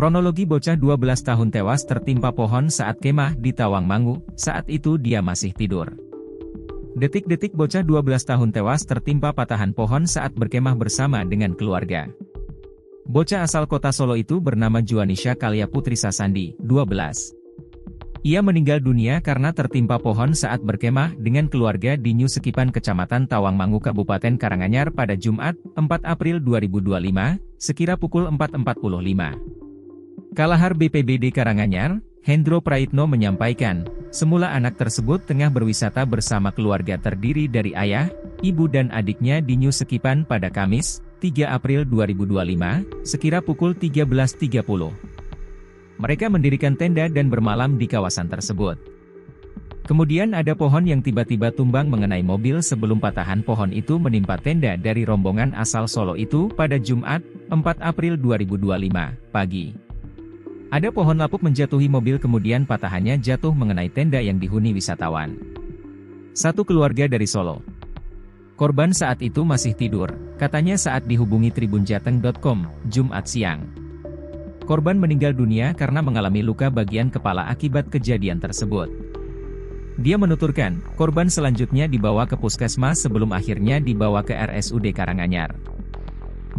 Kronologi bocah 12 tahun tewas tertimpa pohon saat kemah di Tawangmangu, saat itu dia masih tidur. Detik-detik bocah 12 tahun tewas tertimpa patahan pohon saat berkemah bersama dengan keluarga. Bocah asal kota Solo itu bernama Juanisha Kalia Putri Sasandi, 12. Ia meninggal dunia karena tertimpa pohon saat berkemah dengan keluarga di New Sekipan Kecamatan Tawangmangu Kabupaten Karanganyar pada Jumat, 4 April 2025, sekira pukul 4.45. Kalahar BPBD Karanganyar, Hendro Praitno menyampaikan, semula anak tersebut tengah berwisata bersama keluarga terdiri dari ayah, ibu dan adiknya di New Sekipan pada Kamis, 3 April 2025, sekira pukul 13.30. Mereka mendirikan tenda dan bermalam di kawasan tersebut. Kemudian ada pohon yang tiba-tiba tumbang mengenai mobil sebelum patahan pohon itu menimpa tenda dari rombongan asal Solo itu pada Jumat, 4 April 2025, pagi. Ada pohon lapuk menjatuhi mobil kemudian patahannya jatuh mengenai tenda yang dihuni wisatawan. Satu keluarga dari Solo. Korban saat itu masih tidur, katanya saat dihubungi tribunjateng.com, Jumat siang. Korban meninggal dunia karena mengalami luka bagian kepala akibat kejadian tersebut. Dia menuturkan, korban selanjutnya dibawa ke puskesmas sebelum akhirnya dibawa ke RSUD Karanganyar.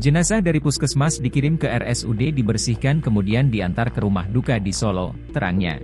Jenazah dari puskesmas dikirim ke RSUD dibersihkan kemudian diantar ke rumah duka di Solo, terangnya.